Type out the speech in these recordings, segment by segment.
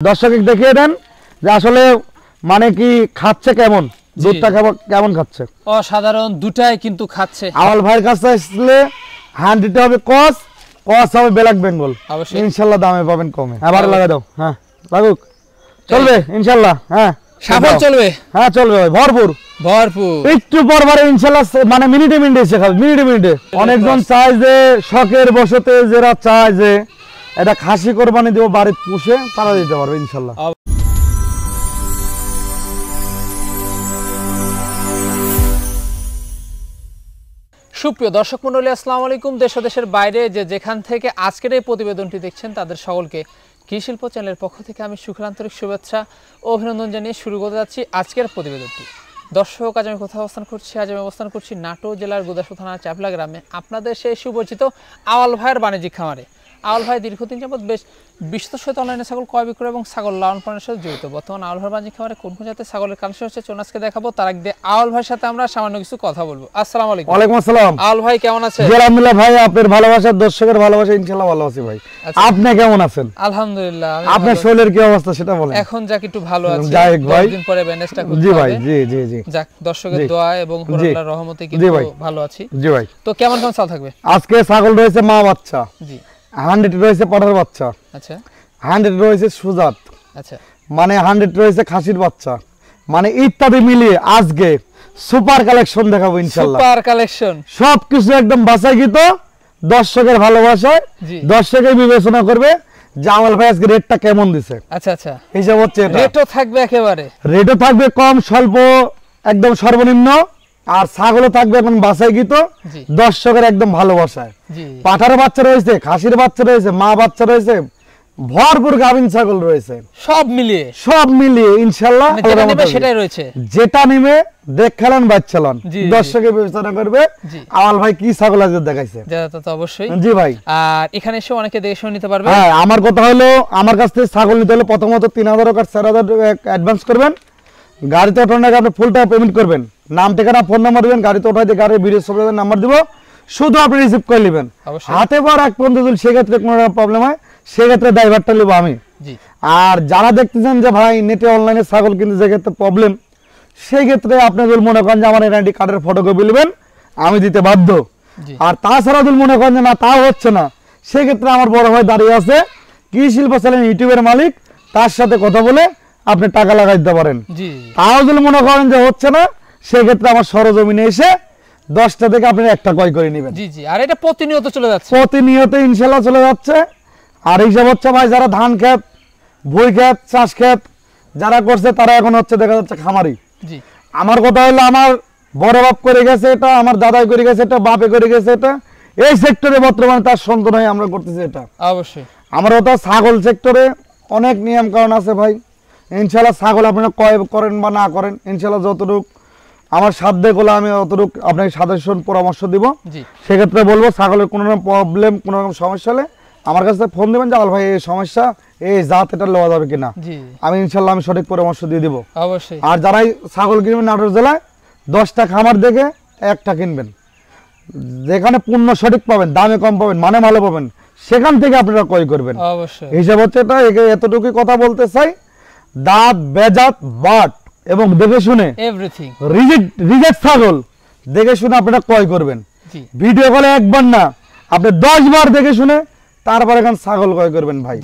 দর্শক দেখিয়ে দেন যে আসলে মানে কি খাচ্ছে, কেমন দুধটা কেমন খাচ্ছে। অসাধারণ দুটাই কিন্তু খাচ্ছে। আওয়াল ভাইয়ের কাছে আসলে হ্যান্ড দিতে হবে কস হবে ব্ল্যাক বেঙ্গল, ইনশাআল্লাহ দামে পাবেন কমে। আবার লাগা দাও, হ্যাঁ লাগুক, চলবে ইনশাআল্লাহ। হ্যাঁ সাফল চলবে, হ্যাঁ চলবে ভাই, ভরপুর ভরপুর। একটু পরে ইনশাআল্লাহ মানে মিনিটে এসে খাবে, মিনিটে। অনেকজন চায় যে শখের বসতে যারা চায় যে এটা খাসি কোরবানি দিব বাড়িতে পুষে, তারা দিতে পারবে ইনশাআল্লাহ। সুপ্রিয় দর্শক মণ্ডলী, আসসালামু আলাইকুম। দেশ ও দেশের বাইরে যেখান থেকে আজকের এই প্রতিবেদনটি দেখছেন তাদের সকলকে কৃষি শিল্প চ্যানেলের পক্ষ থেকে আমি সুখান্তরিক শুভেচ্ছা ও অভিনন্দন জানিয়ে শুরু করতে যাচ্ছি আজকের প্রতিবেদনটি। দর্শক, আজ আমি কোথাও অবস্থান করছি? আজ আমি অবস্থান করছি নাটোর জেলার গুদাসপুর থানার চাপলা গ্রামে, আপনাদের সেই সুপরিচিত আওয়াল ভাইয়ের বাণিজ্যিক খামারে। আওয়াল ভাই দীর্ঘদিন যাবত বেশ বিশ্বস্ত সহিত অনলাইনে ছাগল ক্রয় বিক্রয় এবং ছাগল লালন পালনের সাথে জড়িত। বর্তমান আওয়াল ভাইয়ের বাণিজ্যিক খামারে কোন কোন জাতের ছাগলের কালেকশন হচ্ছে চলুন আজকে দেখাবো। তার আগে আওয়াল ভাইয়ের সাথে আমরা সামান্য কিছু কথা বলবো। আসসালামু আলাইকুম। ওয়ালাইকুম আসসালাম। আওয়াল ভাই কেমন আছেন? আলহামদুলিল্লাহ ভাই, আপনার ভালোবাসা, দর্শকের ভালোবাসা, ইনশাআল্লাহ ভালো আছি ভাই। আপনি কেমন আছেন? আলহামদুলিল্লাহ। আপনার শরীরের কি অবস্থা সেটা বলেন। এখন যাক একটু ভালো আছি, দিন পরে ব্যান্ডেজটা করতে হবে। জি ভাই, জি যাক, দর্শকের দোয়া এবং আল্লাহর রহমতে কিন্তু ভালো আছি। জি ভাই। তো কেমন ছাগল থাকবে আজকে? ছাগল রয়েছে মা বাচ্চা, জি 100 রয়েছে পাঠার বাচ্চা, আচ্ছা 100 রয়েছে সুজাত, আচ্ছা মানে 100 রয়েছে খাসির বাচ্চা, মানে ইত্যাদি মিলিয়ে আজকে সুপার কালেকশন দেখাবো ইনশাআল্লাহ। সুপার কালেকশন, সবকিছু একদম বাছাইকৃত, দর্শকের ভালোবাসায় দর্শকের বিবেচনা করবে যে আওয়াল ভাই আজকে রেটটা কেমন দিছে। আচ্ছা আচ্ছা, হিসাব হচ্ছে এটা। রেটও থাকবে একেবারে, রেটও থাকবে কম স্বল্প, একদম সর্বনিম্ন, আর ছাগলও থাকবে এখন বাছাইকৃত, দর্শকের একদম ভালোবাসায়। পাঠার বাচ্চা রয়েছে, খাসির বাচ্চা রয়েছে, মা বাচ্চা রয়েছে, ভরপুর গাভিন ছাগল রয়েছে, সব মিলিয়ে ইনশাআল্লাহ সেটাই রয়েছে। যেটা নিবে দেখলেন বাচ্চালন, দর্শকের বিবেচনা করবে আওয়াল ভাই কি ছাগল আজকে দেখাইছে। তো অবশ্যই জি ভাই। আর এখানে এসে অনেকে দেখে শুনে নিতে পারবে। হ্যাঁ, আমার কথা হলো আমার কাছ থেকে ছাগল নিতে হলে প্রথমত 3000 টাকা 4000 অ্যাডভান্স করবেন, গাড়িতে ওঠানোর আগে আপনি ফুল টাকা পেমেন্ট করবেন, নাম ঠিকানা ফোন নাম্বার দিবেন, গাড়িতে ওঠাই দিয়ে গাড়ির ভিডিও ছবি নাম্বার দিব, শুধু আপনি রিসিভ করে নেবেন। হাতে পাওয়ার এক পর্যন্ত যদি সেক্ষেত্রে কোনো প্রবলেম হয় সেক্ষেত্রে ড্রাইভারটা নেবো আমি। আর যারা দেখতেছেন যে ভাই নেটে অনলাইনে ছাগল কিন্তু যে ক্ষেত্রে প্রবলেম, সেই ক্ষেত্রে আপনি যদি মনে করেন যে আমার এনআইডি কার্ডের ফটোকপি নেবেন, আমি দিতে বাধ্য। আর তাছাড়া যদি মনে করেন যে না তাও হচ্ছে না, সেক্ষেত্রে আমার বড় ভাই দাঁড়িয়ে আছে, কৃষি শিল্প চ্যানেল ইউটিউবের মালিক, তার সাথে কথা বলে আপনি টাকা লাগাই দিতে পারেন। তাও যদি মনে করেন যে হচ্ছে না, সেক্ষেত্রে আমার সরজমিনে এসে 10টা থেকে আপনি একটা ক্রয় করে নেবেন। আর এটা প্রতিনিয়ত চলে যাচ্ছে, প্রতিনিয়ত ইনশাআল্লাহ চলে যাচ্ছে। আর হিসাব হচ্ছে ভাই যারা ধান ক্ষেত, ভুই ক্ষেত, চাষ ক্ষেত যারা করছে তারা এখন হচ্ছে দেখা যাচ্ছে খামারি। আমার কথা হলো আমার বড় বাপ করে গেছে এটা, আমার দাদাই করে গেছে এটা, বাপে করে গেছে এটা, এই সেক্টরে বর্তমানে তার সন্তান হয়ে আমরা করতেছি এটা। অবশ্যই আমার ওটা ছাগল সেক্টরে অনেক নিয়ম কারণ আছে ভাই। ইনশাআল্লাহ ছাগল আপনারা ক্রয় করেন বা না করেন, ইনশাআল্লাহ যতটুক আমার সাধ্যে গুলো আমি অতটুক আপনাকে সাজেশন পরামর্শ দিব। সেক্ষেত্রে বলবো ছাগলের কোনো রকম প্রবলেম, কোনো রকম সমস্যা হলে আমার কাছে ফোন দেবেন যে আল ভাই এই সমস্যা, এই জাত এটা লওয়া যাবে কিনা, আমি ইনশাআল্লাহ আমি সঠিক পরামর্শ দিয়ে দিব। অবশ্যই। আর যারাই ছাগল কিনবেন নাটোর জেলায় 10টা খামার দেখে একটা কিনবেন, যেখানে পূর্ণ সঠিক পাবেন, দামে কম পাবেন, মানে ভালো পাবেন, সেখান থেকে আপনারা ক্রয় করবেন। অবশ্যই। হিসাব হচ্ছে এটা, এতটুকুই কথা বলতে চাই। দাঁত, বেজাত, বাট এবং দেখে শুনে এভরিথিং, রিজেক্ট ছাগল দেখে শুনে আপনারা ক্রয় করবেন। ভিডিও কলে একবার না, আপনি 10 বার দেখে শুনে তারপর এখন ছাগল ক্রয় করবেন ভাই।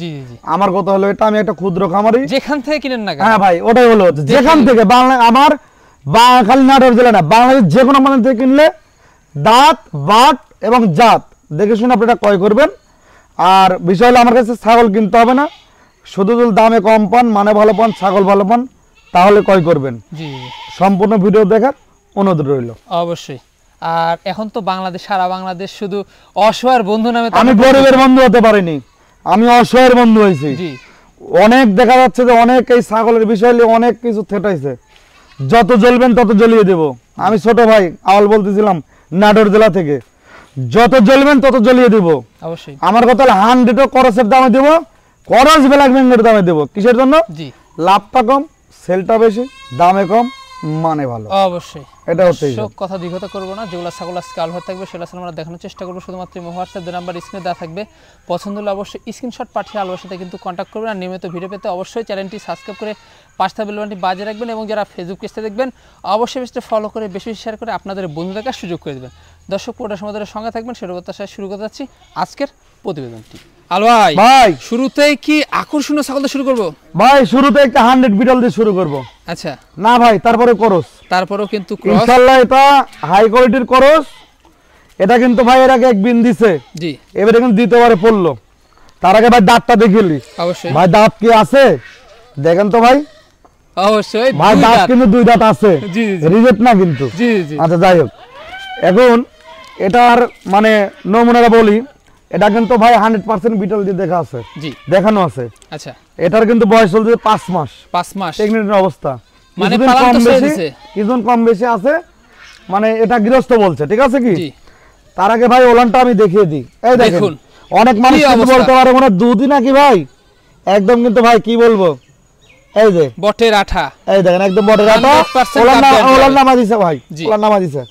আমার কথা হলো এটা, আমি একটা ক্ষুদ্র খামারি, যেখান থেকে কিনেন না। হ্যাঁ ভাই, ওটাই হলো যেখান থেকে, বাংলা আমার খালি নাটোর জেলা না, বাংলাদেশ যে কোনো মানে থেকে কিনলে দাঁত, বাট এবং জাত দেখে শুনে আপনারা ক্রয় করবেন। আর বিষয় হলো আমার কাছে ছাগল কিনতে হবে না, শুধু যদি দামে কম পান, মানে ভালো পান, ছাগল ভালো পান, তাহলে ক্রয় করবেন। সম্পূর্ণ ভিডিও দেখার অনুরোধ রইল। অবশ্যই। আর এখন তো বাংলাদেশ, সারা বাংলাদেশ শুধু অসহায়ের বন্ধু নামে, আমি গরিবের বন্ধু হতে পারিনি, আমি অসহায়ের বন্ধু হয়েছি। অনেক দেখা যাচ্ছে যে অনেক এই ছাগলের বিষয় নিয়ে অনেক কিছু থেটাইছে, যত জ্বলবেন তত জ্বলিয়ে দেব। আমি ছোট ভাই আওয়াল বলতেছিলাম নাটোর জেলা থেকে, যত জ্বলবেন তত জ্বলিয়ে দেব। অবশ্যই। আমার কথা হলো 100 করসের দামে দেব, করস ব্ল্যাক বেঙ্গলের দামে দেব। কিসের জন্য? লাভটা কম, সেলটা বেশি, দামে কম, মানে ভালো। অবশ্যই। এটা হচ্ছে সব কথা দীর্ঘতা করব না, যেগুলো ছাগল আজকে আলহার থাকবে সেগুলো আমরা দেখানোর চেষ্টা করব। শুধুমাত্র হোয়াটসঅ্যাপ নাম্বার স্ক্রিনে দেওয়া থাকবে, পছন্দ হলে অবশ্যই স্ক্রিনশট পাঠিয়ে আলহার সাথে কিন্তু কন্ট্যাক্ট করবেন। আর নিয়মিত ভিডিও পেতে অবশ্যই চ্যানেলটি সাবস্ক্রাইব করে পাশে থাকা বেল বাটনটি বাজিয়ে রাখবেন, এবং যারা ফেসবুক পেজে দেখবেন অবশ্যই পেজটা ফলো করে বেশি বেশি শেয়ার করে আপনাদের বন্ধু দেখার সুযোগ করে দেবেন। দর্শক পুরোটা সময় ধরে সঙ্গে থাকবেন, সেটা প্রত্যাশায় শুরু করতে যাচ্ছি আজকের প্রতিবেদনটি। আলো ভাই শুরুতেই কি আকর্ষণীয় ছাগল দিয়ে শুরু করব? ভাই শুরুতে একটা 100 বিটল দিয়ে শুরু করব। আচ্ছা না ভাই, তারপরে করস, তারপরেও কিন্তু ইনশাআল্লাহ এটা হাই কোয়ালিটির করস। এটা কিন্তু ভাই এর আগে এক বিন দিছে, জি এবারে কিন্তু দ্বিতীয়বারে পড়লো। তার আগে ভাই দাঁতটা দেখিলি, অবশ্যই ভাই দাঁত কি আছে দেখেন তো ভাই। অবশ্যই ভাই দাঁত কিন্তু 2 দাঁত আছে, জি রিজেক্ট না কিন্তু। জি জি আচ্ছা যাই হোক, এখন এটার মানে নমুনাটা বলি, এটা কিন্তু ভাই 100% বিটল দিয়ে দেখা আছে, জি দেখানো আছে। আচ্ছা এটার কিন্তু বয়স চলছে 5 মাস, 5 মাস প্রেগন্যান্টের অবস্থা, মানে কিছুদিন পালন কম তো ছেড়ে বেশি, দিছে। কিছুদিন কম বেশি আছে, মানে এটা গৃহস্থ বলছে, ঠিক আছে কি। জি তার আগে ভাই ওলানটা আমি দেখিয়ে দিই, এই দেখুন। দেখুন অনেক মানুষ কি কিন্তু অবস্থা। বলতে পারে মনে হয় দুধই নাকি ভাই, একদম কিন্তু ভাই কি বলবো, এই যে বটের আঠা, এই দেখেন একদম বড় রাটা 100% ওলান নামা দিছে ভাই, জি। ওলান নামা দিছে।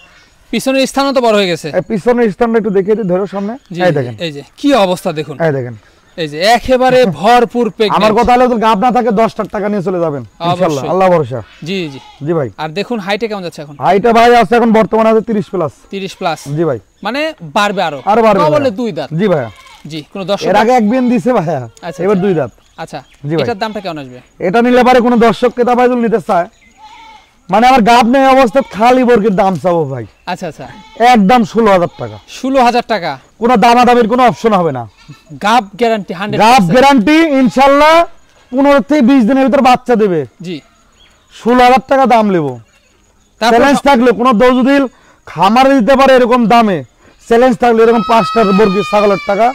পিছনের স্থানও তো বড় হয়ে গেছে। এই পিছনের স্থানটা একটু দেখিয়ে দিই, ধরো সামনে, জি, এই দেখেন, এই যে কি অবস্থা দেখুন, এই দেখেন। এই যে একেবারে ভরপুর আমার প্রেগন্যান্ট। কথা হলো গাব না থাকে 10 টাকা নিয়ে চলে যাবেন ইনশাআল্লাহ, অবশ্যই। আল্লাহ ভরসা। জি জি জি ভাই। আর দেখুন হাইটে কেমন যাচ্ছে এখন? হাইটা ভাই আছে এখন বর্তমানে আছে 30 প্লাস। 30 প্লাস, জি ভাই, মানে বাড়বে আরো বাড়বে বলে ভাইয়া। 2 দাঁত। জি ভাইয়া, জি কোন দর্শক এর আগে এক বিন দিছে ভাইয়া, আচ্ছা, এবার আচ্ছা। 2 দাঁত। আচ্ছা জি ভাই। এটার দামটা কেমন আসবে? এটা নিলে পারে কোনো দর্শককে তা ভাই নিতে চায়, মানে আমার গাব নেই অবস্থায় খালি বর্গের দাম চাবো ভাই, আচ্ছা আচ্ছা একদম 16,000 টাকা। 16,000 টাকা, কোনো দামাদামির কোনো অপশন হবে না। গাব গ্যারান্টি 100%। গাব গ্যারান্টি ইনশাআল্লাহ 15 থেকে 20 দিনের ভিতর বাচ্চা দেবে। জি 16,000 টাকা দাম নেব। তারপর চ্যালেঞ্জ থাকলে কোনো দর্শক যদি খামারে দিতে পারে এরকম দামে, চ্যালেঞ্জ থাকলে এরকম 5টা বর্গের ছাগলের টাকা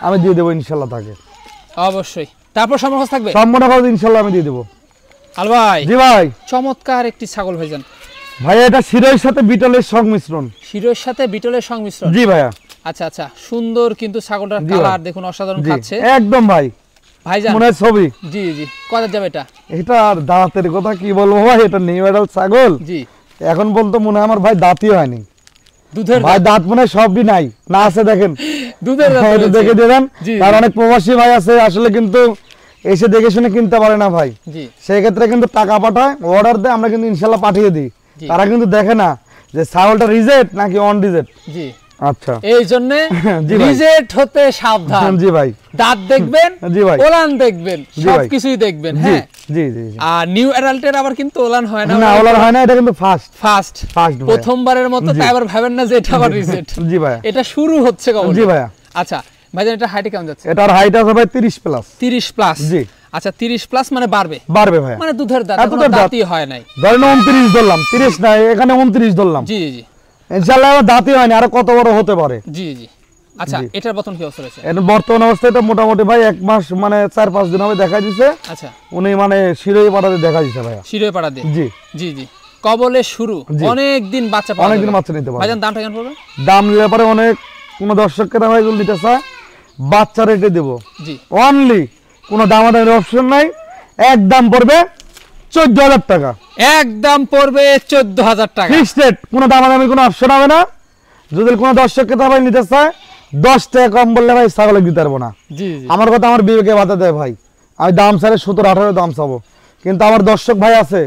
আমি দিয়ে দেবো ইনশাআল্লাহ তাকে। অবশ্যই তারপর সম্ভব থাকবে, সম্পূর্ণ খরচ ইনশাআল্লাহ আমি দিয়ে দেবো। আল ভাই জি ভাই। চমৎকার একটি ছাগল ভাইজান। ভাই এটা শিরোর সাথে বিটলের সংমিশ্রণ। শিরোর সাথে বিটলের সংমিশ্রণ। জি ভাইয়া। আচ্ছা আচ্ছা সুন্দর কিন্তু ছাগলটার জি ভাই। কালার দেখুন অসাধারণ জি, খাচ্ছে একদম ভাই ভাইজান। মনে হয় ছবি। জি জি কত যাবে এটা? এটা আর দাঁতের কথা কি বলবো ভাই, এটা নিউ অ্যাডাল্ট ছাগল, জি এখন বলতো মনে হয় আমার ভাই দাঁতই হয়নি। দুধের ভাই দাঁত মনে হয় সবই নাই, না আছে দেখেন, দুধের দাঁত হ্যাঁ, এটা রয়েছে। দেখে দেবেন। জি, আর জি। অনেক প্রবাসী ভাই আছে আসলে কিন্তু এসে দেখে শুনে কিনতে পারে না ভাই, জি সেই ক্ষেত্রে কিন্তু টাকা পাঠায়, অর্ডার দেয়, আমরা কিন্তু ইনশাল্লাহ পাঠিয়ে দিই। জি। তারা কিন্তু দেখে না যে ছাগলটা রিজেক্ট নাকি অন রিজেক্ট। জি আচ্ছা এই জন্য জি ভাই। রিজেক্ট হতে সাবধান। জি ভাই, দাঁত দেখবেন, জি ভাই, ওলান দেখবেন, জি ভাই। সবকিছুই দেখবেন। জি হ্যাঁ জি জি জি। আর নিউ অ্যাডাল্টের আবার কিন্তু ওলান হয় না, না ওলার হয় না, এটা কিন্তু ফার্স্ট ফার্স্ট ফার্স্ট প্রথমবারের মতো। জি। তাই আবার ভাবেন না যে এটা আবার রিজেক্ট, জি ভাই, এটা শুরু হচ্ছে কেবল। জি ভাইয়া। আচ্ছা ভাইজান এটা হাইটে কেমন যাচ্ছে? এটার হাইট আছে ভাই 30 প্লাস। 30 প্লাস। জি আচ্ছা 30 প্লাস মানে বাড়বে, বাড়বে ভাইয়া, মানে দুধের দাঁত, হ্যাঁ, এখনো দুধের দাঁত। দাঁতই হয় নাই। ধরেন 29 ধরলাম, 30 না, এখানে 29 ধরলাম, জি জি ইনশাআল্লাহ আমার দাঁতই হয়নি, আরো কত বড় হতে পারে। জি জি আচ্ছা জি। এটার বর্তমান কি অবস্থা রয়েছে? এটা বর্তমান অবস্থায় এটা মোটামুটি ভাই 1 মাস মানে 4-5 দিন হবে দেখা দিছে, আচ্ছা উনি মানে শিরোই পাড়াতে দেখা দিছে ভাইয়া। শিরোয় পাড়া দিয়ে। জি জি জি কবলে শুরু, জি। অনেক দিন বাচ্চা পাওয়া অনেকদিন যাবে। বাচ্চা নিতে পারবে। ভাইজান দামটা কেমন পড়বে? দাম নিলে পরে অনেক কোনো দর্শককে ভাই এগুলো দিতে চায়, বাচ্চা রেটে দেবো জি অনলি, কোনো দামাদামির অপশন নাই, একদম পড়বে 14,000 টাকা একদম পড়বে 14,000 টাকা। ফিক্সড রেট, কোনো দামাদামি কোনো অপশন হবে না। যদি কোনো দর্শককে ভাই নিতে চায় 10 টাকা কম বললে ভাই ছাগল দিতে পারবো না। জি জি আমার কথা আমার বিবেকে বাধা দেয় ভাই, আমি দাম ছাড়ে 17-18 দাম চাবো, কিন্তু আমার দর্শক ভাই আছে,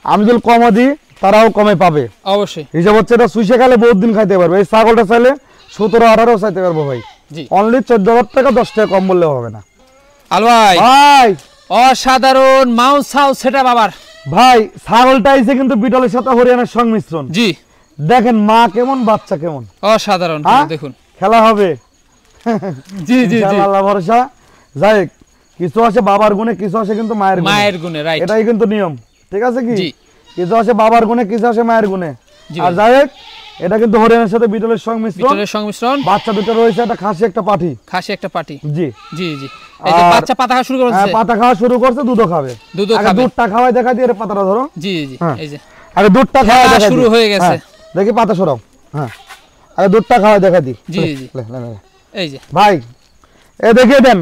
আমি যদি কমে দিই তারাও কমে পাবে। অবশ্যই হিসাব হচ্ছে এটা সুইসে খাইলে বহুত দিন খাইতে পারবে, এই ছাগলটা চাইলে 17-18 চাইতে পারবো ভাই, জি। অনলি 14,000 টাকা, 10 টাকা কম বললে হবে না আল ভাই। ভাই। অসাধারণ মাউস হাউস সেটা বাবার। ভাই ছাগলটা আইছে কিন্তু বিটলের সাথে হরিয়ানার সংমিশ্রণ, জি দেখেন মা কেমন বাচ্চা কেমন, অসাধারণ হ্যাঁ? দেখুন। খেলা হবে জি জি জি ইনশাআল্লাহ, আল্লাহ ভরসা। যাই হোক, কিছু আছে বাবার গুণে, কিছু আছে কিন্তু মায়ের গুণে, মায়ের গুণে, রাইট। এটাই কিন্তু নিয়ম, ঠিক আছে কি। জি কিছু আছে বাবার গুণে, কিছু আছে মায়ের গুণে। জি আর ভাই। যাই হোক, এটা কিন্তু হরিয়ানার সাথে বিটলের সংমিশ্রণ, বিটলের সংমিশ্রণ, বাচ্চা দুটো রয়েছে, একটা খাসি একটা পাঠি। খাসি একটা পাটি। জি জি জি এই যে আর- বাচ্চা পাতা খাওয়া শুরু হ্যাঁ, করেছে। পাতা খাওয়া শুরু করছে, দুধও খাবে। দুধও আগে খাবে। দুধটা খাওয়াই দেখা দিয়ে পাতাটা ধরো, জি জি হ্যাঁ। এই যে আগে দুধটা খাওয়াই খেলা দেখা শুরু দিই। হয়ে গেছে। হ্যাঁ, দেখি পাতা সরাও, হ্যাঁ আগে দুধটা খাওয়াই দেখা দিই। জি, জি। লে, লে, লে, লে। এই যে ভাই এ দেখিয়ে দেন,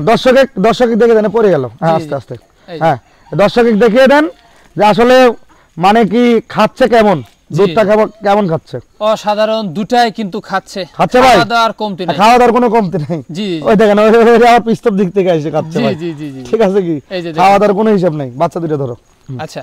দর্শকে দেখে দেন, পড়ে গেল, হ্যাঁ জি, আস্তে জি। আস্তে, এই যে। হ্যাঁ দর্শকে দেখিয়ে দেন যে আসলে মানে কি খাচ্ছে কেমন, দুধটা কেমন খাচ্ছে? অসাধারণ, দুটাই কিন্তু খাচ্ছে ভাই, খাওয়া দাওয়ার কমতি নাই, খাওয়া দাওয়ার কোনো কমতি নাই। জি ওই দেখেন আমার পিস্তব দিক থেকে এসে খাচ্ছে ভাই। জি জি জি, ঠিক আছে কি, খাওয়া দাওয়ার কোনো হিসাব নাই। বাচ্চা দুটো ধরো। আচ্ছা,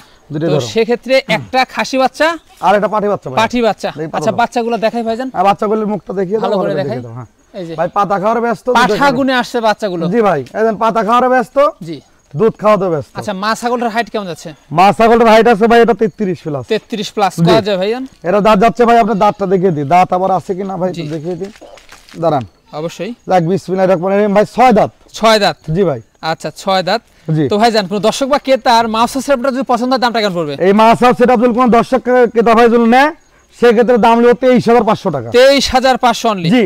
তো সেক্ষেত্রে একটা খাসি বাচ্চা আর একটা পাঠি বাচ্চা। পাঠি বাচ্চা। আচ্ছা, বাচ্চাগুলো দেখাই ভাইজান, বাচ্চাগুলোর মুখটা দেখিয়ে দাও, ভালো করে দেখাই। হ্যাঁ এই যে ভাই পাতা খাওয়ার ব্যস্ত, পাঠা গুনে আসছে বাচ্চাগুলো। জি ভাই, এদেন পাতা খাওয়ার ব্যস্ত, জি দুধ খাওয়াতে ব্যস্ত। আচ্ছা, মা ছাগলটার হাইট কেমন যাচ্ছে? মা ছাগলটার হাইট আছে ভাই এটা 33 প্লাস। 33 প্লাস করা যায় ভাইজান? এরা দাঁত যাচ্ছে ভাই, আপনি দাঁতটা দেখিয়ে দিই, দাঁত আবার আছে কিনা ভাই একটু দেখিয়ে দিই। দাঁড়ান, অবশ্যই। লাগ বিসমিল্লাহির রহমানির রহিম। ভাই 6 দাঁত। 6 দাঁত। জি ভাই। আচ্ছা, 6 দাঁত। জি। তো ভাইজান কোন দর্শক বা ক্রেতার মাউস সেটআপটা যদি পছন্দ হয় দামটা কেমন পড়বে? এই মাউস সেটআপ যদি কোন দর্শক ক্রেতা ভাই যদি নেয় সেক্ষেত্রে দাম হলো 23500 টাকা। 23500 অনলি। জি।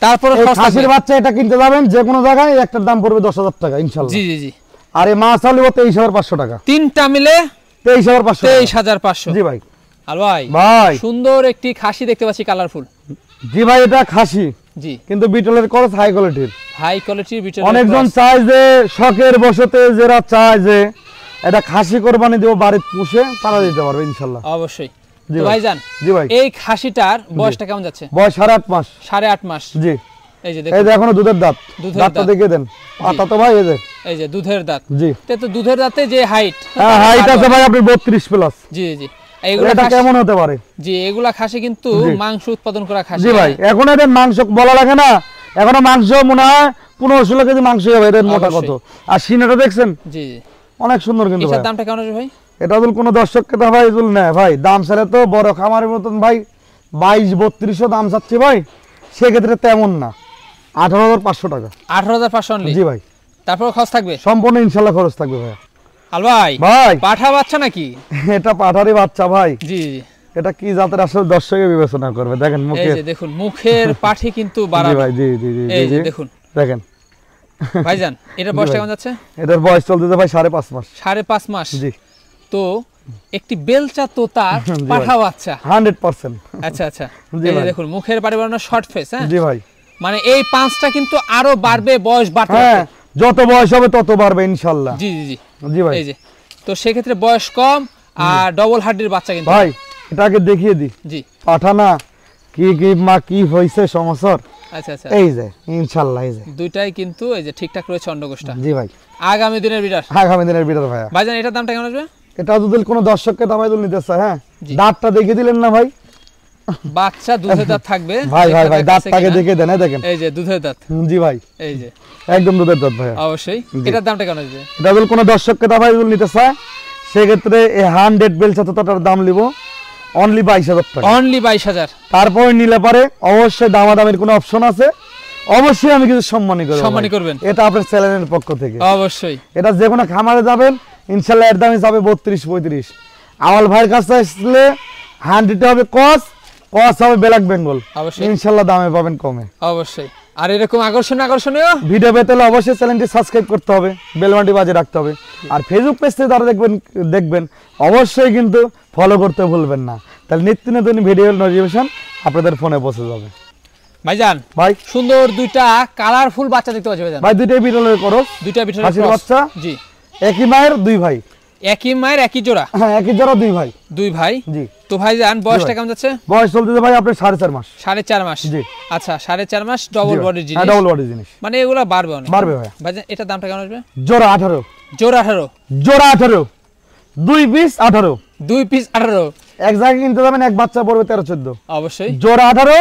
তারপরে খাসির বাচ্চা এটা কিনতে যাবেন যে কোনো জায়গায়, একটার দাম পড়বে 10000 টাকা ইনশাআল্লাহ। জি জি জি। আর এই মাছ হলো 23500 টাকা। তিনটা মিলে 23500। 23500। জি ভাই। আল ভাই, ভাই সুন্দর একটি খাসি দেখতে পাচ্ছি, কালারফুল। জি ভাই, এটা খাসি। জি। কিন্তু বিটলের ক্রস হাই কোয়ালিটির। হাই কোয়ালিটির বিটল। অনেকজন চায় যে শখের বশতে যারা চায় যে এটা খাসি কোরবানি দেব বাড়িতে পুষে, তারা দিতে পারবে ইনশাআল্লাহ। অবশ্যই। তো ভাইজান, জি ভাই, এই খাসিটার বয়সটা কেমন যাচ্ছে? বয়স 8.5 মাস। 8.5 মাস। জি। এই যে দেখুন, এই যে এখনো দুধের দাঁত। দাঁতটা দেখে দেন। পাতা তো ভাই এই যে দুধের দাঁত। জি। তো দুধের দাঁতে যে হাইট, হ্যাঁ হাইট আছে ভাই আপনি 32 প্লাস। জি জি। এটা কেমন হতে পারে? জি, এগুলা খাসি কিন্তু মাংস উৎপাদন করা খাসি। জি ভাই, এখন এদের মাংস বলা লাগে না, এখনো মাংস মনে হয় 15-16 কেজি মাংস হবে এদের মোটা কত। আর সিনাটা দেখছেন? জি। অনেক সুন্দর। কিন্তু এটার দামটা কেমন আছে ভাই? এটা যদি কোনো দর্শক ক্রেতা ভাই যদি নেয় ভাই, দাম ছাড়া তো বড় খামারের মতন ভাই 22-3200 দাম চাচ্ছি ভাই, সেক্ষেত্রে তেমন না, 18500 টাকা। 18500 অনলি। জি ভাই। তারপর খরচ থাকবে? সম্পূর্ণ ইনশাআল্লাহ খরচ থাকবে ভাই। আল ভাই, ভাই পাঠা বাচ্চা নাকি? এটা পাঠারি বাচ্চা ভাই। জি জি। এটা কি জাতের আসলে দর্শকে বিবেচনা করবে। দেখেন মুখে, এই যে দেখুন মুখের পাঠি কিন্তু বাড়ানো। জি ভাই। জি জি জি। এই যে দেখুন, দেখেন ভাইজান এটার বয়স কেমন যাচ্ছে? এটার বয়স চলতেছে ভাই 5.5 মাস। 5.5 মাস। জি। তো একটি বেলচা তোতার পাঠা বাচ্চা 100%। আচ্ছা আচ্ছা। এই যে দেখুন মুখের পাড়ি বাড়ানো, শর্ট ফেস। হ্যাঁ জি ভাই। মানে এই পাঁচটা কিন্তু আরো বাড়বে, বয়স বাড়বে। হ্যাঁ, যত বয়স হবে তত বাড়বে ইনশাআল্লাহ। জি জি জি। জি ভাই। এই যে তো সেক্ষেত্রে বয়স কম আর ডবল হাড্ডির বাচ্চা কিন্তু। ভাই এটাকে দেখিয়ে দি। জি। পাঠানা কি কি মা কি হইছে সমস্যা। আচ্ছা আচ্ছা। এই যে ইনশাআল্লাহ এই যে দুইটাই কিন্তু এই যে ঠিকঠাক রয়েছে অন্ডকোষটা। জি ভাই। আগামী দিনের বিড়াল। আগামী দিনের বিড়াল ভাই। ভাইজান এটার দামটা কেমন আসবে? এটা যদি কোনো দর্শককে দামাই দুল নিতে চায়, হ্যাঁ দাঁতটা দেখিয়ে দিলেন না ভাই? বাচ্চা দুধের দাঁত থাকবে। ভাই ভাই ভাই দাঁতটাকে দেখে দেন, দেখেন এই যে দুধের দাঁত। জি ভাই। এই যে একদম দুধের দাঁত ভাই। অবশ্যই। এটার দামটা কেমন আসবে? এটা যদি কোনো দর্শককে দামাই দুল নিতে চায় সেক্ষেত্রে এই 100 বেলচা তোতাটার দাম নিব অনলি 22000 টাকা। অনলি 22000। তারপর নিলে পারে অবশ্যই দামাদামির কোনো অপশন আছে, অবশ্যই আমি কিছু সম্মানী করব। সম্মানী করবেন, এটা আপনার চ্যানেলের পক্ষ থেকে অবশ্যই। এটা যে কোনো খামারে যাবেন ইনশাআল্লাহ এর দামই যাবে 32-35। আমল ভাইয়ের কাছে আসলে 100 হবে কস হবে ব্ল্যাক বেঙ্গল, ইনশাআল্লাহ দামে পাবেন কমে। অবশ্যই। আর এরকম আকর্ষণীয় ভিডিও পেতে হলে অবশ্যই চ্যানেলটি সাবস্ক্রাইব করতে হবে, বেল বাটনটি বাজিয়ে রাখতে হবে। আর ফেসবুক পেজ থেকে যারা দেখবেন অবশ্যই কিন্তু ফলো করতে ভুলবেন না, তাহলে নিত্য নতুন ভিডিও নোটিফিকেশন আপনাদের ফোনে পৌঁছে যাবে। ভাইজান ভাই সুন্দর দুইটা কালারফুল বাচ্চা দেখতে পাচ্ছি ভাইজান। ভাই দুইটাই বিটলের করস, দুইটা বিটলের বাচ্চা। জি। একই মায়ের দুই ভাই। একই মায়ের একই জোড়া? হ্যাঁ একই জোড়া দুই ভাই। দুই ভাই। জি। তো ভাইজান বয়সটা কেমন যাচ্ছে? বয়স চলতেছে ভাই আপনার 4.5 মাস। 4.5 মাস। জি। আচ্ছা 4.5 মাস ডবল বডির জিনিস। হ্যাঁ ডবল বডির জিনিস। মানে এগুলা বাড়বে অনেক। বাড়বে ভাই। ভাইজান এটার দামটা কেমন আসবে? জোড়া 18। জোড়া 18? জোড়া 18, দুই পিস 18। দুই পিস 18। এক জায়গায় কিনতে যাবেন এক বাচ্চা পড়বে 13-14। অবশ্যই। জোড়া 18।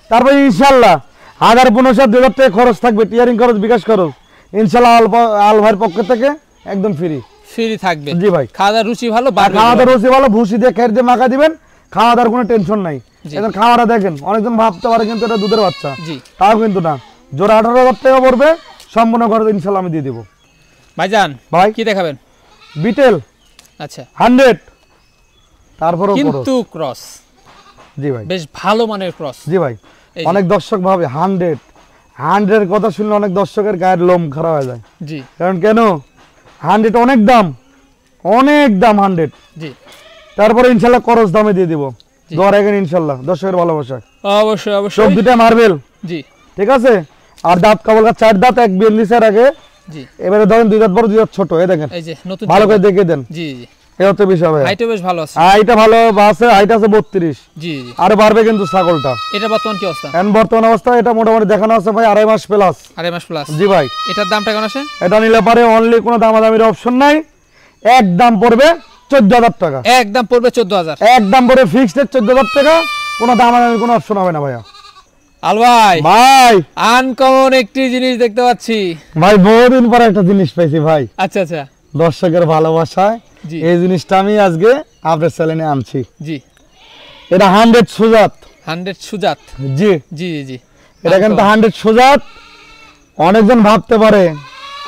তারপর ইনশাআল্লাহ 1500-2000 টাকা খরচ থাকবে, টিয়ারিং খরচ, বিকাশ খরচ ইনশাআল্লাহ আল ভাইয়ের পক্ষ থেকে একদম ফ্রি থাকবে। জি ভাই। খাওয়া দাওয়ার রুচি ভালো, খাওয়া দাওয়ার রুচি ভালো, ভুসি দিয়ে খের দিয়ে মাখা দিবেন, খাওয়া দাওয়ার কোনো টেনশন নাই। এখন খাওয়াটা দেখেন, অনেকজন ভাবতে পারে কিন্তু এটা দুধের বাচ্চা, তাও কিন্তু না। জোড়া 18,000 টাকা পড়বে, সম্পূর্ণ খরচ ইনশাআল্লাহ আমি দিয়ে দেব। ভাইজান ভাই কি দেখাবেন? বিটেল। আচ্ছা 100। তারপরও কিন্তু ক্রস। জি ভাই বেশ ভালো মানের ক্রস। জি ভাই। অনেক দর্শক ভাবে 100 কথা শুনলে অনেক দর্শকের গায়ের লোম খারাপ হয়ে যায়। জি। কারণ কেন 100 অনেক দাম, অনেক দাম 100। জি। তারপরে ইনশাআল্লাহ খরচ দামে দিয়ে দিব। দোয়া রাখেন ইনশাআল্লাহ দর্শকের ভালোবাসা। অবশ্যই অবশ্যই। সব দুটো মার্বেল। জি। ঠিক আছে। আর দাঁত কেবল 4 দাঁত, এক বিয়ার নিচে রাখে। জি। এবারে ধরেন 2 দাঁত বড় 2 দাঁত ছোট, এই দেখেন। এই যে নতুন, ভালো করে দেখে দেন। জি জি। এই হচ্ছে বিষয় ভাই। হাইটও বেশ ভালো আছে। হাইটটা ভালো আছে, হাইট আছে 32। জি জি। আর বাড়বে কিন্তু ছাগলটা। এটা বর্তমান কি অবস্থা? এখন বর্তমান অবস্থা এটা মোটামুটি দেখানো আছে ভাই 2.5 মাস প্লাস। 2.5 মাস প্লাস। জি ভাই। এটার দামটা কেমন আছে? এটা নিলে পারে অনলি কোনো দামাদামির অপশন নাই, একদম পড়বে 14,000 টাকা। একদম পড়বে 14,000। একদম পড়বে ফিক্সড 14,000 টাকা, কোনো দামাদামির কোনো অপশন হবে না ভাইয়া। আল ভাই ভাই আনকমন একটি জিনিস দেখতে পাচ্ছি ভাই, বহুদিন পরে একটা জিনিস পাইছি ভাই। আচ্ছা আচ্ছা। দর্শকের ভালোবাসায় জি। এই জিনিসটা আমি আজকে আপনার চ্যানেলে আনছি। জি। এটা 100 সুজাত। 100 সুজাত। জি জি জি। এটা কিন্তু 100 সুজাত। অনেকজন ভাবতে পারে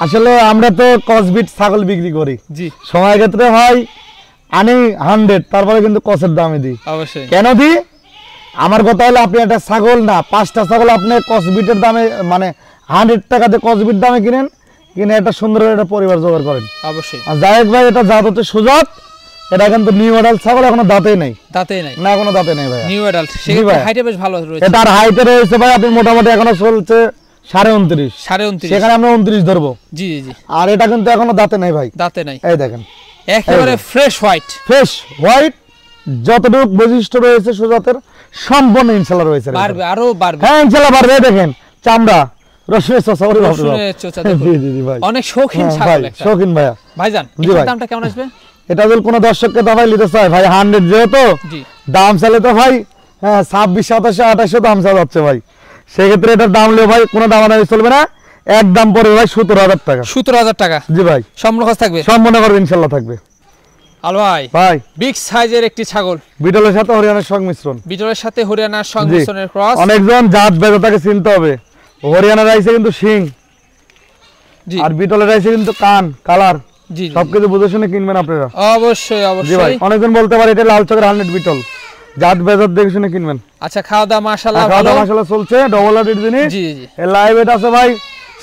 আসলে আমরা তো কসবিট ছাগল বিক্রি করি, জি সময় ক্ষেত্রে ভাই আনি 100, তারপরে কিন্তু কসের দামে দিই। অবশ্যই। কেন দিই? আমার কথা হলো আপনি একটা ছাগল না 5টা ছাগল আপনি কসবিটের দামে মানে 100 টাকাতে কসবিট দামে কিনেন, কিনে একটা সুন্দর একটা পরিবার জোগাড় করেন। অবশ্যই। আর যাই হোক ভাই, এটা জাত হচ্ছে সুজাত। এটা কিন্তু নিউ অ্যাডাল্ট ছাগল, এখনো দাঁতেই নেই। দাঁতে নাই না, কোনো দাঁতে নেই ভাই। New adult. সেটা হাইটে বেশ ভালো রয়েছে। এটার হাইটে রয়েছে ভাই আপনি মোটামুটি এখনো চলছে 29.5। 29.5। সেখানে আমরা 29 ধরবো। জি জি। আর এটা কিন্তু এখনো দাঁতে নেই ভাই। দাঁতে নাই। এই দেখেন একেবারে ফ্রেশ হোয়াইট। ফ্রেশ হোয়াইট, যতটুকু বৈশিষ্ট্য রয়েছে সুজাতের সম্পূর্ণ ইনশাআল্লাহ রয়েছে। বাড়বে, আরো বাড়বে। হ্যাঁ ইনশাআল্লাহ বাড়বে। দেখেন চামড়া, রসুনের চোচা, ওরে বাপ রে বাপ। রসুনের চোচা দেখুন। জি জি জি ভাই। অনেক শৌখিন হ্যাঁ ছাগল ভাই, একটা। শৌখিন ভাইয়া। ভাইজান জি এটার ভাই। দামটা কেমন আসবে? এটা যদি কোনো দর্শককে দাবাই নিতে চায় ভাই 100 যেহেতু জি। দাম চাইলে তো ভাই 26, 27, 28 দাম চাওয়া যাচ্ছে ভাই। সেক্ষেত্রে এটার দাম হলে ভাই কোনো দামাদামি চলবে না, একদম পড়বে ভাই 17,000 টাকা। 17,000 টাকা। জি ভাই। সম্পূর্ণ খরচ থাকবে? সম্পূর্ণ করবে ইনশাআল্লাহ থাকবে। আল ভাই ভাই বিগ সাইজের একটি ছাগল, বিটলের সাথে হরিয়ানার সংমিশ্রণ। বিটলের সাথে হরিয়ানার সংমিশ্রণের ক্রস। অনেকজন জাত বেদাতাকে চিনতে হবে। হরিয়ানার রাইসে কিন্তু শিং, জি। আর বিটলের রাইসে কিন্তু কান, কালার, জি সবকিছু বুঝে শুনে কিনবেন আপনারা। অবশ্যই জি ভাই। অবশ্যই। অনেকজন বলতে পারে এটা লাল চকের 100 বিটল, জাত বেদাত দেখে শুনে কিনবেন। আচ্ছা, খাওয়া দাওয়া মাশাআল্লাহ খাওয়া ভালো। দাওয়া মাশাআল্লাহ চলছে, ডবল হার্টের জিনিস। জি জি এই লাইভ ওয়েট আছে ভাই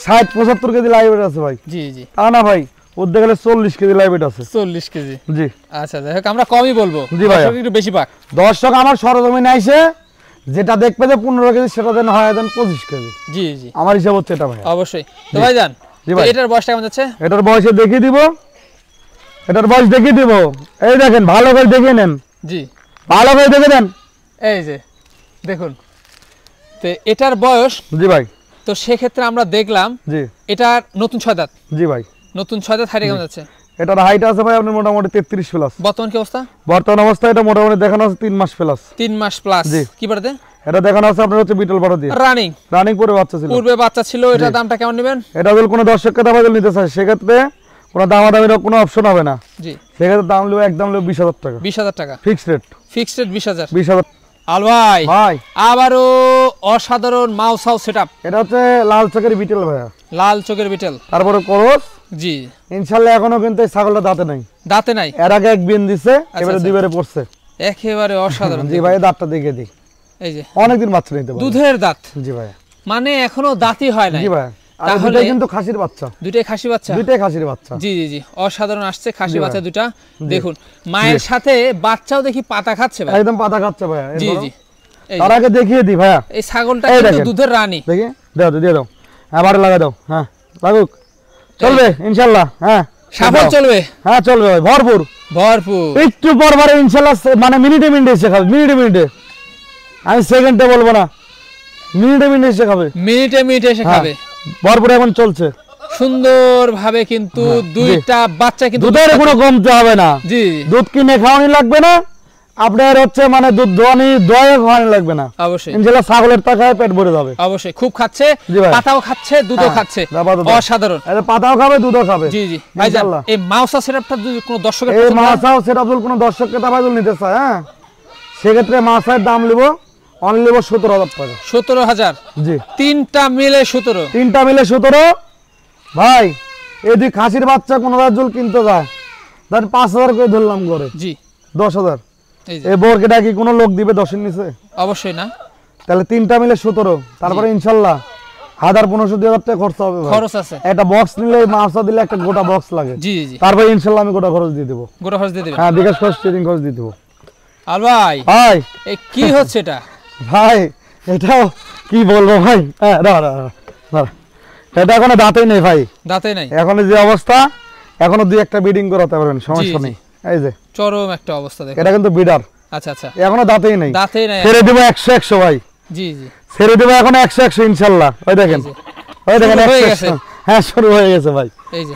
60-75 কেজি লাইভ ওয়েট আছে ভাই। জি জি। তা না ভাই, উঠতে গেলে 40 কেজি লাইভ ওয়েট আছে। 40 কেজি। জি আচ্ছা যাই হোক, আমরা কমই বলবো। জি ভাইয়া। দর্শক একটু বেশি পাক। দর্শক আমার সরজমিনে আইছে যেটা দেখবে যে 15 কেজি সেটা দেন হয় দেন 25 কেজি। জি জি আমার হিসাব হচ্ছে এটা ভাই। অবশ্যই। তো ভাইজান জি ভাই। এটার বয়সটা কেমন যাচ্ছে? এটার বয়সে দেখিয়ে দিব, এটার বয়স দেখিয়ে দিব। এই দেখেন, ভালো করে দেখে নেন, জি ভালো করে দেখে নেন। এই যে দেখুন, তো এটার বয়স। জি ভাই। তো সেক্ষেত্রে আমরা দেখলাম জি এটার নতুন 6 দাঁত। জি ভাই। নতুন 6 দাঁত। হাইট কেমন যাচ্ছে? এটার হাইট আছে ভাই আপনার মোটামুটি 33 প্লাস। বর্তমান কি অবস্থা? বর্তমান অবস্থায় এটা মোটামুটি দেখানো আছে 3 মাস প্লাস। 3 মাস প্লাস। জি। কি পারতে? এটা দেখানো আছে আপনার হচ্ছে বিটল পাড়া দিয়ে রানিং। রানিং করে বাচ্চা ছিল, পূর্বে বাচ্চা ছিল। এটার দামটা কেমন নেবেন? এটা যদি কোনো দর্শককে দাম নিতে চায় সেক্ষেত্রে কোনো দামাদামির কোনো অপশন হবে না। জি। সেক্ষেত্রে দাম নেবে একদম 20,000 টাকা। 20,000 টাকা ফিক্সড রেট। Fixed rate 20,000। 20,000 আল ভাই ভাই। আবারও অসাধারণ মাউস হাউস সেটআপ। এটা হচ্ছে লাল চকের বিটল ভাইয়া, লাল চোখের বিটেল। তারপরে করস। জি। ইনশাআল্লাহ এখনো কিন্তু এই ছাগলটা দাঁতে নাই। দাঁতে নাই। এর আগে এক বিন দিছে, এবারে আচ্ছা। দুইবারে পড়ছে। একেবারে অসাধারণ। জি ভাই, দাঁতটা দেখে দিই। এই যে অনেকদিন বাচ্চা নিতে পারে। দুধের দাঁত, জি ভাই। মানে এখনো দাঁতই হয় নাই। জি ভাই। আর তাহলে দুইটাই কিন্তু খাসির বাচ্চা। দুইটাই খাসি বাচ্চা। দুইটাই খাসির বাচ্চা। জি জি জি অসাধারণ আসছে খাসি জি ভাই। বাচ্চা দুটা। দেখুন মায়ের সাথে বাচ্চাও দেখি পাতা খাচ্ছে ভাই। একদম পাতা খাচ্ছে ভাইয়া। জি জি। এই তার আগে দেখিয়ে দিই ভাইয়া। এই ছাগলটা এই কিন্তু দেখেন। দুধের রানী। দেখি দাও, দিয়ে দাও। হ্যাঁ, বারে লাগা দাও। হ্যাঁ লাগুক, চলবে ইনশাআল্লাহ। হ্যাঁ সাফল চলবে। হ্যাঁ চলবে ভাই, ভরপুর ভরপুর। একটু পর পরে ইনশাআল্লাহ, মানে মিনিটে মিনিটে এসে খাবে। মিনিটে মিনিটে, আমি সেকেন্ডে বলবো না, মিনিটে মিনিটে এসে খাবে। মিনিটে মিনিটে এসে হ্যাঁ, খাবে। ভরপুর এখন চলছে সুন্দর ভাবে কিন্তু দুইটা বাচ্চা কিন্তু দুধের কোনো কমতে হবে না। জি দুধ কিনে খাওয়ানি লাগবে না, আপনার হচ্ছে মানে দুধ দোয়ানি দয়ে খাওয়ানি লাগবে না। অবশ্যই ইনশাআল্লাহ ছাগলের টাকায় পেট ভরে যাবে। অবশ্যই খুব খাচ্ছে, জি ভাই। পাতাও খাচ্ছে, দুধও হ্যাঁ, খাচ্ছে। দাবা দুধ। অসাধারণ। এটা পাতাও খাবে, দুধও খাবে। জি জি ভাইজান, ইনশাআল্লাহ। এই মাউসা সেটআপটা যদি কোনো দর্শকের এই পছন্দ হয়, মাছাও সেটা বল কোনো দর্শককে দাবাইল নিতে চায়, হ্যাঁ সেক্ষেত্রে মাছের দাম লিব অনলি লিব 17,000 টাকা। 17,000। জি। তিনটা মিলে 17। তিনটা মিলে 17 ভাই। এদিক খাসির বাচ্চা 15,000 কিনতে যায়, ধর 5,000 করে ধরলাম করে, জি 10,000। এই যে এই বোরকেটা কি কোনো লোক দিবে 10-এর নিচে? অবশ্যই না। তাহলে তিনটা মিলে 17, তারপরে ইনশাল্লাহ 1,000-1,500-2,000 টাকা খরচ হবে ভাই। খরচ আছে। একটা বক্স নিলে মাছটা দিলে একটা গোটা বক্স লাগে। জি জি তারপরে ইনশাল্লাহ আমি গোটা খরচ দিয়ে দেবো। গোটা খরচ দিয়ে দিবেন। হ্যাঁ, বিকাশ খরচ, ট্রেডিং খরচ দিয়ে দেবো। আল ভাই ভাই এই কি হচ্ছে এটা? ভাই এটাও কি বলবো ভাই, হ্যাঁ এটা এখনো দাঁতেই নেই ভাই। দাঁতে নাই। এখন যে অবস্থা, এখনো দুই একটা বিডিং করাতে পারবেন, সমস্যা জি, নেই। এই যে চরম একটা অবস্থা দেখো, এটা কিন্তু বিডার। আচ্ছা আচ্ছা, এখনো দাঁতেই নাই, দাঁতেই নাই, ছেড়ে দেব 100 100 ভাই। জি জি, ছেড়ে দেব এখন 100 100 ইনশাআল্লাহ। ওই দেখেন, ওই দেখেন 100 100। হ্যাঁ শুরু হয়ে গেছে ভাই, এই যে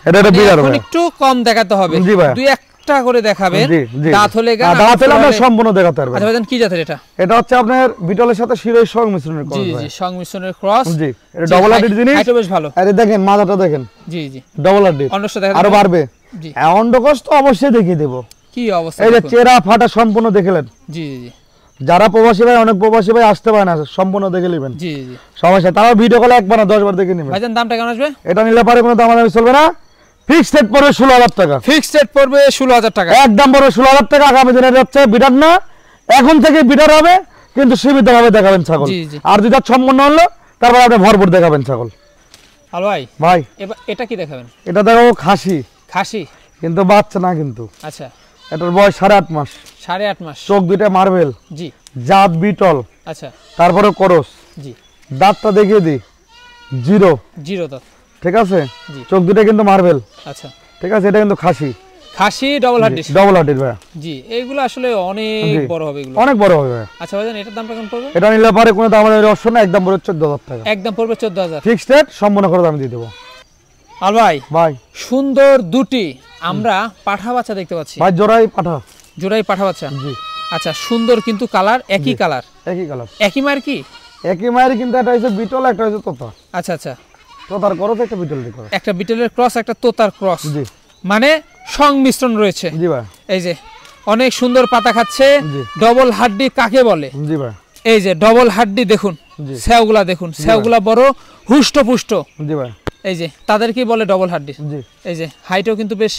এটা একটা বিডার ভাই। এখন একটু কম দেখাতে হবে, জি ভাই, দুই একটা করে দেখাবেন। জি জি, দাঁত হলে দাঁত হলে আমরা সম্পূর্ণ দেখাতে পারবো। আচ্ছা ভাইজান কি জাতের এটা? এটা হচ্ছে আপনার বিটলের সাথে শিরোই সংমিশ্রণের ক্রস। জি জি, সংমিশ্রণের ক্রস। জি, এটা ডাবল হার্ডের জিনিস, এটা বেশ ভালো। আরে দেখেন মাথাটা দেখেন, জি জি, ডাবল হার্ডের, অন্যটা দেখা আরো বাড়বে। জি, অন্ডকোষ তো অবশ্যই দেখিয়ে দেব। কি অবস্থা, এই যে চেরা ফাটা সম্পূর্ণ দেখলেন। জি জি, যারা প্রবাসী ভাই, অনেক প্রবাসী ভাই আসতে পারে না, সম্পূর্ণ দেখে নেবেন। জি জি, সমস্যা, তারা ভিডিও কলে একবার না 10 বার দেখে নেবেন। ভাইজান দামটা কেমন আসবে? এটা নিলে পারে কোনো দামাদামি চলবে না, ফিক্সড রেট পড়বে 16000 টাকা। ফিক্সড রেট পড়বে 16000 টাকা, একদম পড়বে 16000 টাকা। আগামী দিনে যাচ্ছে বিডার না, এখন থেকে বিডার হবে, কিন্তু সীমিত ভাবে দেখাবেন ছাগল। জি জি, আর দুইটা সম্পূর্ণ হলো তারপর আপনি ভরপুর দেখাবেন ছাগল। আল ভাই ভাই এবার এটা কি দেখাবেন? এটা দেখো খাসি, খাসি, কিন্তু বাচ্চা না কিন্তু। আচ্ছা, এটার বয়স 8.5 মাস, 8.5 মাস, চোখ দুইটা মার্বেল, জি, জাত বিটল, আচ্ছা, তারপরে করস। জি, দাঁতটা দেখিয়ে দিই, জিরো জিরো দাঁত, ঠিক আছে, জি, চোখ দুটো কিন্তু মার্বেল, আচ্ছা, ঠিক আছে। এটা কিন্তু খাসি, খাসি ডাবল হার্ড ডিশ, ডাবল হার্টের ভাই। জি, এইগুলো আসলে অনেক জি, বড় হবে এগুলো, অনেক বড় হবে ভাই। আচ্ছা ভাইজান এটার দামটা কেমন পড়বে? এটা নিলে পারে কোনো দামের অপশন না, একদম পড়বে 14000 টাকা, একদম পড়বে 14000। ফিক্সড রেট, সম্পূর্ণ করে আমি দিয়ে দেবো। আল ভাই ভাই সুন্দর দুটি আমরা পাঠা বাচ্চা দেখতে পাচ্ছি, ভাই জোড়াই পাঠা, জোড়াই পাঠা বাচ্চা। জি, আচ্ছা, সুন্দর কিন্তু কালার একই কালার, একই কালার, একই মায়ের কি? একই মায়ের, কিন্তু একটা হচ্ছে বিটল, একটা হচ্ছে তোতা। আচ্ছা আচ্ছা, তোতার করস, একটা বিটল করস। একটা বিটেলের ক্রস, একটা তোতার ক্রস, জি, মানে সংমিশ্রণ রয়েছে। জি ভাই, এই যে অনেক সুন্দর পাতা খাচ্ছে। জি, ডবল হাড্ডি কাকে বলে? জি ভাই, এই যে ডবল হাড্ডি দেখুন, জি, স্যাওগুলা দেখুন, স্যাওগুলা বড় হুষ্ট পুষ্ট। জি ভাই, এই যে তাদেরকেই বলে ডবল হাড্ডি। জি, এই যে হাইটও কিন্তু বেশ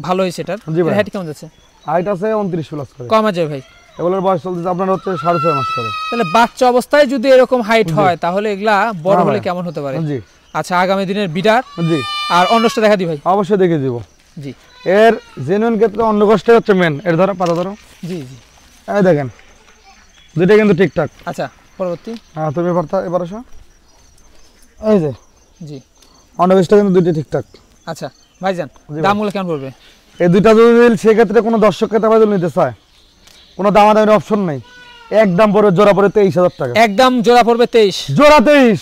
ভালো হয়েছে এটার। জি ভাই। হাইট কেমন যাচ্ছে? হাইট আছে 29 প্লাস করে। কমা যায় ভাই? এগুলোর বয়স চলতেছে আপনার হচ্ছে 6.5 মাস করে। তাহলে বাচ্চা অবস্থায় যদি এরকম হাইট হয় তাহলে এগুলা বড় না হলে ভাই, কেমন হতে পারে? জি, আচ্ছা, আগামী দিনের বিডার। জি, আর অন্যটা দেখা দি ভাই। অবশ্যই দেখে দিব। জি, এর জেনুইন ক্ষেত্রে অন্য কষ্টে হচ্ছে মেন। এর ধরো পাতা ধরো, জি জি, এই দেখেন দুইটা কিন্তু ঠিকঠাক। আচ্ছা, পরবর্তী। হ্যাঁ তুমি এবার আসো, এই যে জি, অন্য কষ্টে কিন্তু দুইটা ঠিকঠাক। আচ্ছা ভাইজান জি ভাই। দামগুলো কেমন পড়বে? এই দুইটা যদি সেক্ষেত্রে কোনো দর্শককে তাবাদুল নিতে চায়, কোনো দামাদামির অপশন নেই, একদম পড়বে জোড়া পড়বে 23000 টাকা। একদম জোড়া পড়বে 23। জোড়া 23,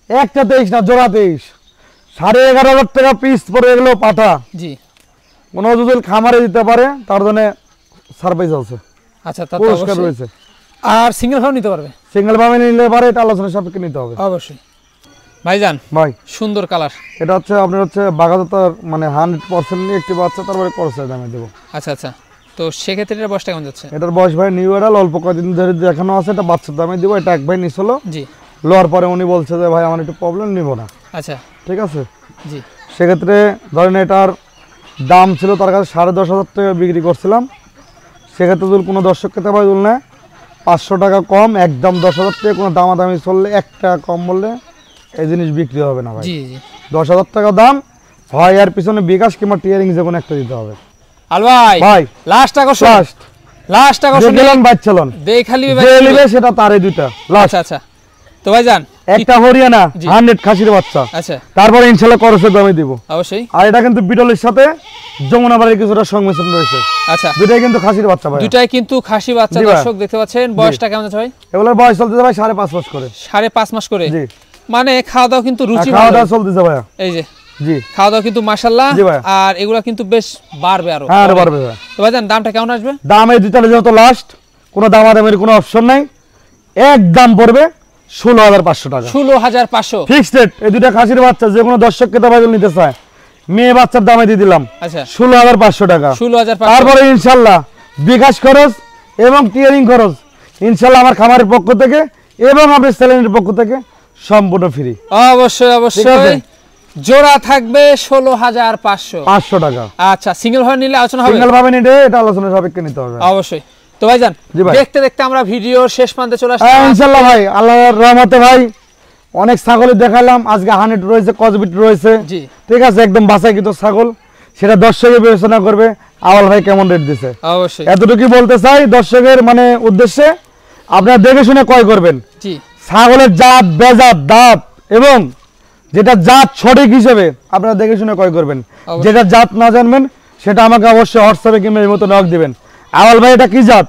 একটা 23 না, জোড়া 23, 11,500 টাকা পিস পড়ে এগুলো পাঠা। জি, কোনো যদি খামারে দিতে পারে তার জন্য সারপ্রাইজ আছে, আচ্ছা, তা তো পুরস্কার অবশ্যই। রয়েছে। আর সিঙ্গেল ভাবে নিতে পারবে? সিঙ্গেল ভাবে নিলে পারে, এটা আলোচনা সাপেক্ষে নিতে হবে অবশ্যই। ভাইজান ভাই। সুন্দর কালার। এটা হচ্ছে আপনার হচ্ছে বাগাতার মানে 100% নিয়ে একটি বাচ্চা, তারপরে খরচের দামে দেবো। আচ্ছা আচ্ছা, তো সেক্ষেত্রে এটার বয়সটা কেমন যাচ্ছে? এটার বয়স ভাই নিউ এডাল, অল্প কদিন ধরে দেখানো আছে, এটা বাচ্চার দামে দিব। এটা এক ভাই নিছিল, জি, লোয়ার পরে উনি বলছে যে ভাই আমার একটু প্রবলেম নিব না, আচ্ছা, ঠিক আছে। জি, সেক্ষেত্রে ধরেন এটার দাম ছিল তার কাছে 10,500 টাকা বিক্রি করছিলাম। সেক্ষেত্রে যদি কোনো দর্শককে তাই বল না 500 টাকা কম, একদম 10,000 টাকা, কোনো দামাদামি চললে 1 টাকা কম বললে এই জিনিস বিক্রি হবে না ভাই। জি জি, 10,000 টাকা দাম হয়, এর পিছনে বিকাশ কিংবা টিয়ারিং যে কোনো একটা দিতে হবে আল ভাই। ভাই লাস্ট আকর্ষণ, লাস্ট আকর্ষণ দেখলেন বাচ্চালন, দেখালি যে নেবে সেটা তারে দুইটা লাস্ট। আচ্ছা আচ্ছা, তো ভাইজান একটা হরিয়ানা জি। 100 খাসির বাচ্চা, আচ্ছা, তারপরে ইনশাআল্লাহ খরচের দামে দিব। অবশ্যই। আর এটা কিন্তু বিটলের সাথে যমুনাবাড়ির কিছুটা সংমিশ্রণ রয়েছে। আচ্ছা, দুটাই কিন্তু খাসির বাচ্চা ভাই, দুটাই কিন্তু খাসি বাচ্চা। জি ভাই। দর্শক দেখতে পাচ্ছেন, বয়সটা কেমন আছে ভাই? এগুলোর বয়স চলতেছে ভাই 5.5 মাস করে। 5.5 মাস করে, জি, মানে খাওয়া দাওয়া কিন্তু রুচি খাওয়া ভালো। দাওয়া চলতেছে ভাইয়া। এই যে জি, খাওয়া দাওয়া কিন্তু মাশাআল্লাহ, জি ভাই। আর এগুলা কিন্তু বেশ বাড়বে আরো। হ্যাঁ আরে পারবে ভাই। তো ভাইজান দামটা কেমন আসবে? দাম এই দুইটার যেহেতু লাস্ট, কোনো দামাদামের কোনো অপশন নাই, একদম পড়বে 16,500 টাকা, 16,500। Fixed rate. এই দুইটা খাসির বাচ্চা যে কোনো দর্শককে তাবাদুল নিতে চায়, মেয়ে বাচ্চার দামে দিয়ে দিলাম আচ্ছা, 16,500 টাকা। 16,500। তারপরে ইনশাল্লাহ বিকাশ খরচ এবং টিয়ারিং খরচ ইনশাল্লাহ আমার খামারের পক্ষ থেকে এবং আপনার স্যালারির পক্ষ থেকে সম্পূর্ণ ফ্রি। অবশ্যই অবশ্যই, জোড়া থাকবে 16,500 500 টাকা। আচ্ছা, সিঙ্গেল ভাবে নিলে আলোচনা হবে? সিঙ্গেল ভাবে নিতে এটা আলোচনা সাপেক্ষে নিতে হবে অবশ্যই। তো ভাইজান জি ভাই। দেখতে দেখতে আমরা ভিডিওর শেষ প্রান্তে চলে আসছি। ইনশাল্লাহ ভাই, আল্লাহর রহমতে ভাই অনেক ছাগলই দেখালাম। আজকে 100 রয়েছে, কসবিট রয়েছে, জি, ঠিক আছে, একদম বাছাইকৃত ছাগল। সেটা দর্শকের বিবেচনা করবে আওয়াল ভাই কেমন রেট দিছে। অবশ্যই। এতটুকু বলতে চাই দর্শকের মানে উদ্দেশ্যে, আপনারা দেখে শুনে ক্রয় করবেন। জি, ছাগলের জাত, বেজাত, দাঁত এবং যেটা জাত সঠিক হিসেবে আপনারা দেখে শুনে ক্রয় করবেন। অবশ্যই। যেটা জাত না জানবেন সেটা আমাকে অবশ্যই হোয়াটসঅ্যাপে কিংবা এই মতো নক দিবেন। আওয়াল ভাই এটা কি জাত,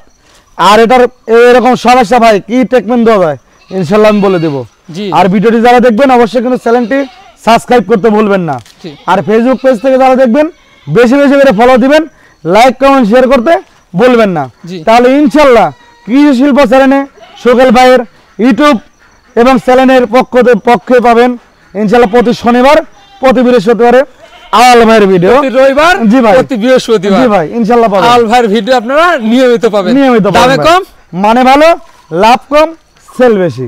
আর এটার এরকম সমস্যা ভাই কি ট্রিটমেন্ট দেওয়া যায় ইনশাল্লাহ আমি বলে দেবো। আর ভিডিওটি যারা দেখবেন অবশ্যই কিন্তু চ্যানেলটি সাবস্ক্রাইব করতে ভুলবেন না। আর ফেসবুক পেজ থেকে যারা দেখবেন বেশি বেশি করে ফলো দিবেন, লাইক কমেন্ট শেয়ার করতে বলবেন না। তাহলে ইনশাল্লাহ কৃষি শিল্প চ্যানেলে সোহেল ভাইয়ের ইউটিউব এবং চ্যানেলের পক্ষে পাবেন ইনশাল্লাহ প্রতি শনিবার, প্রতি বৃহস্পতিবারে আওয়াল ভাইয়ের ভিডিও, রবিবার, জি ভাই, প্রতি বৃহস্পতিবার, জি ভাই ইনশাল্লাহ পাবেন। আওয়াল ভাইয়ের ভিডিও আপনারা নিয়মিত পাবেন, নিয়মিত, দামে কম, মানে ভালো, লাভ কম, সেল বেশি।